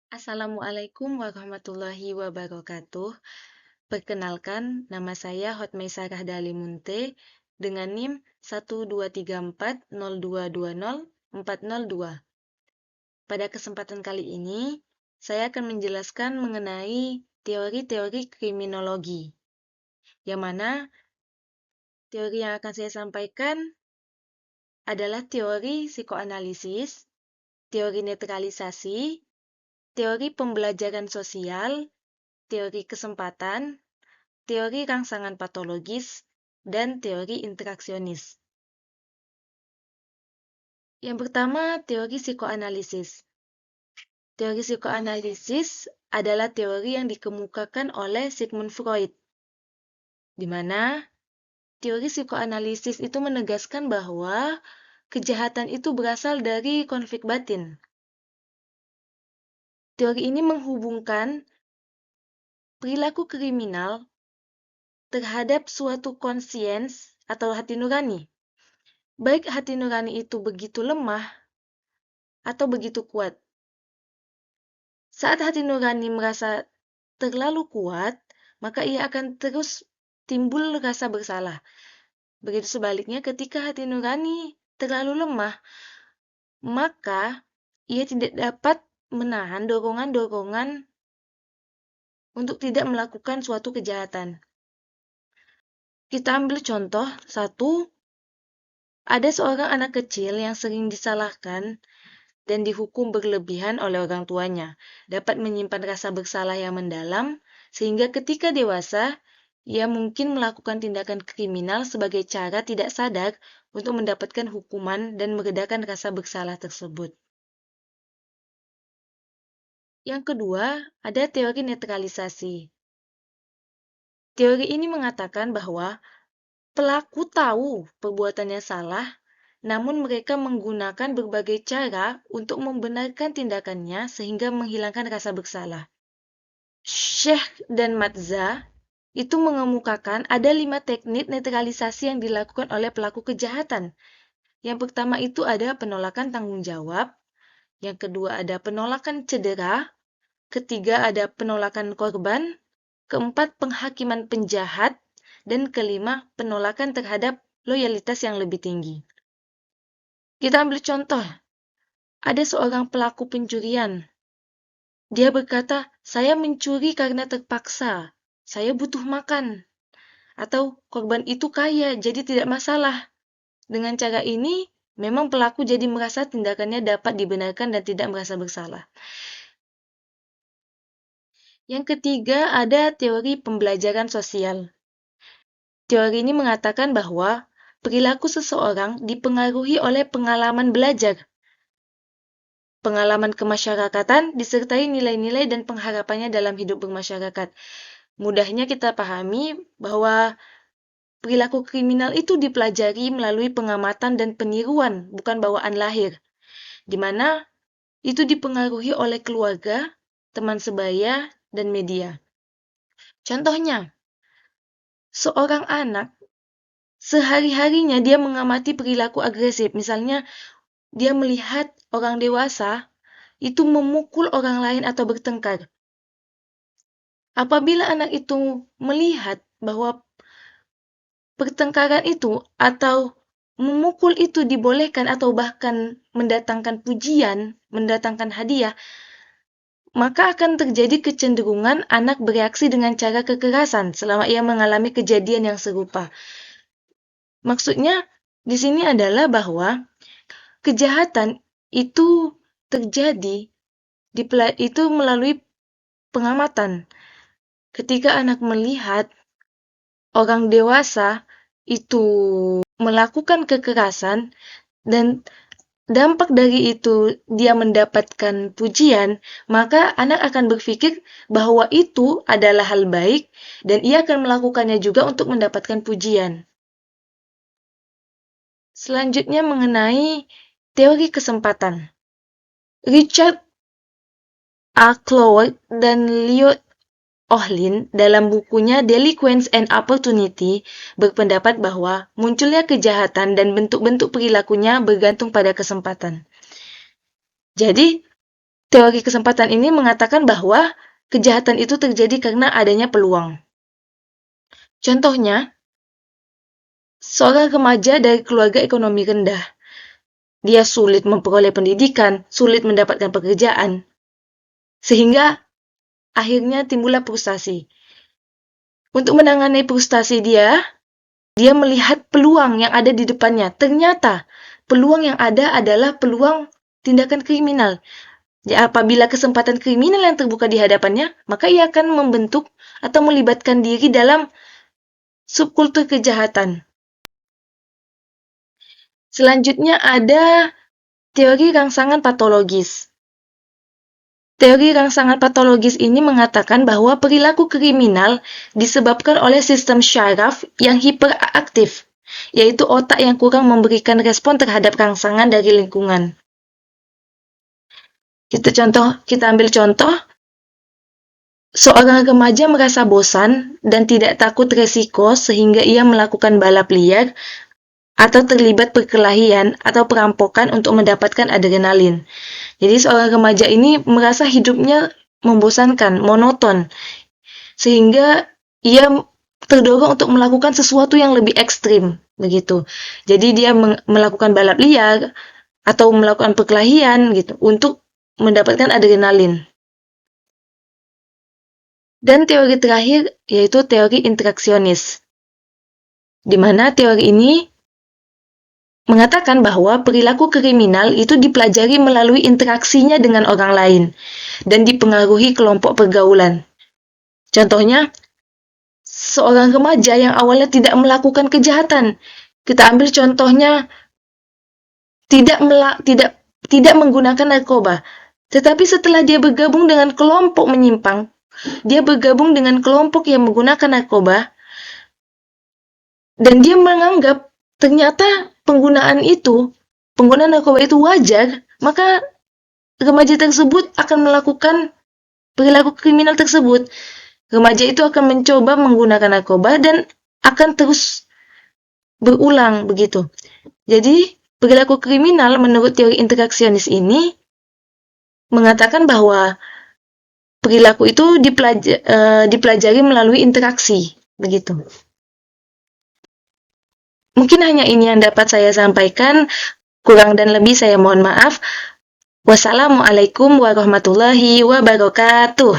Assalamualaikum warahmatullahi wabarakatuh. Perkenalkan, nama saya Hotmaisa Rahdali Munte dengan NIM 12340220402. Pada kesempatan kali ini, saya akan menjelaskan mengenai teori-teori kriminologi, yang mana teori yang akan saya sampaikan adalah teori psikoanalisis, teori netralisasi, teori pembelajaran sosial, teori kesempatan, teori rangsangan patologis, dan teori interaksionis. Yang pertama, teori psikoanalisis. Teori psikoanalisis adalah teori yang dikemukakan oleh Sigmund Freud, di mana teori psikoanalisis itu menegaskan bahwa kejahatan itu berasal dari konflik batin. Teori ini menghubungkan perilaku kriminal terhadap suatu konsiens atau hati nurani. Baik hati nurani itu begitu lemah atau begitu kuat. Saat hati nurani merasa terlalu kuat, maka ia akan terus timbul rasa bersalah. Begitu sebaliknya ketika hati nurani terlalu lemah, maka ia tidak dapat menahan dorongan-dorongan untuk tidak melakukan suatu kejahatan. Kita ambil contoh satu, ada seorang anak kecil yang sering disalahkan dan dihukum berlebihan oleh orang tuanya, dapat menyimpan rasa bersalah yang mendalam, sehingga ketika dewasa, ia mungkin melakukan tindakan kriminal sebagai cara tidak sadar untuk mendapatkan hukuman dan meredakan rasa bersalah tersebut. Yang kedua, ada teori netralisasi. Teori ini mengatakan bahwa pelaku tahu perbuatannya salah, namun mereka menggunakan berbagai cara untuk membenarkan tindakannya sehingga menghilangkan rasa bersalah. Sheikh dan Matza itu mengemukakan ada 5 teknik netralisasi yang dilakukan oleh pelaku kejahatan. Yang pertama itu ada penolakan tanggung jawab, yang kedua ada penolakan cedera, ketiga ada penolakan korban, keempat penghakiman penjahat, dan kelima penolakan terhadap loyalitas yang lebih tinggi. Kita ambil contoh, ada seorang pelaku pencurian. Dia berkata, saya mencuri karena terpaksa, saya butuh makan. Atau korban itu kaya, jadi tidak masalah. Dengan cara ini, memang pelaku jadi merasa tindakannya dapat dibenarkan dan tidak merasa bersalah. Yang ketiga, ada teori pembelajaran sosial. Teori ini mengatakan bahwa perilaku seseorang dipengaruhi oleh pengalaman belajar, pengalaman kemasyarakatan, disertai nilai-nilai dan pengharapannya dalam hidup bermasyarakat. Mudahnya kita pahami bahwa perilaku kriminal itu dipelajari melalui pengamatan dan peniruan, bukan bawaan lahir, di mana itu dipengaruhi oleh keluarga, teman sebaya, dan media. Contohnya, seorang anak sehari-harinya dia mengamati perilaku agresif. Misalnya, dia melihat orang dewasa itu memukul orang lain atau bertengkar. Apabila anak itu melihat bahwa pertengkaran itu atau memukul itu dibolehkan atau bahkan mendatangkan pujian, mendatangkan hadiah, maka akan terjadi kecenderungan anak bereaksi dengan cara kekerasan selama ia mengalami kejadian yang serupa. Maksudnya di sini adalah bahwa kejahatan itu terjadi itu melalui pengamatan. Ketika anak melihat orang dewasa itu melakukan kekerasan dan dampak dari itu dia mendapatkan pujian, maka anak akan berpikir bahwa itu adalah hal baik dan ia akan melakukannya juga untuk mendapatkan pujian. Selanjutnya mengenai teori kesempatan. Richard A. Cloward dan Leo Ohlin dalam bukunya Delinquence and Opportunity berpendapat bahwa munculnya kejahatan dan bentuk-bentuk perilakunya bergantung pada kesempatan. Jadi, Teori kesempatan ini mengatakan bahwa kejahatan itu terjadi karena adanya peluang. Contohnya, seorang remaja dari keluarga ekonomi rendah. Dia sulit memperoleh pendidikan, sulit mendapatkan pekerjaan, sehingga akhirnya timbullah frustasi. Untuk menangani frustasi dia melihat peluang yang ada di depannya. Ternyata peluang yang ada adalah peluang tindakan kriminal. Jadi, apabila kesempatan kriminal yang terbuka di hadapannya, maka ia akan membentuk atau melibatkan diri dalam subkultur kejahatan. Selanjutnya ada teori rangsangan patologis. Teori rangsangan patologis ini mengatakan bahwa perilaku kriminal disebabkan oleh sistem syaraf yang hiperaktif, yaitu otak yang kurang memberikan respon terhadap rangsangan dari lingkungan. Kita ambil contoh, seorang remaja merasa bosan dan tidak takut resiko sehingga ia melakukan balap liar atau terlibat perkelahian atau perampokan untuk mendapatkan adrenalin. Jadi seorang remaja ini merasa hidupnya membosankan, monoton, sehingga ia terdorong untuk melakukan sesuatu yang lebih ekstrim, begitu. Jadi dia melakukan balap liar atau melakukan perkelahian gitu untuk mendapatkan adrenalin. Dan teori terakhir yaitu teori interaksionis, di mana teori ini mengatakan bahwa perilaku kriminal itu dipelajari melalui interaksinya dengan orang lain dan dipengaruhi kelompok pergaulan. Contohnya, seorang remaja yang awalnya tidak melakukan kejahatan. Kita ambil contohnya tidak menggunakan narkoba. Tetapi setelah dia bergabung dengan kelompok menyimpang, dia bergabung dengan kelompok yang menggunakan narkoba, dan dia menganggap ternyata penggunaan narkoba itu wajar, maka remaja tersebut akan melakukan perilaku kriminal tersebut. Remaja itu akan mencoba menggunakan narkoba dan akan terus berulang begitu. Jadi, perilaku kriminal menurut teori interaksionis ini mengatakan bahwa perilaku itu dipelajari melalui interaksi, begitu. Mungkin hanya ini yang dapat saya sampaikan, kurang dan lebih saya mohon maaf. Wassalamualaikum warahmatullahi wabarakatuh.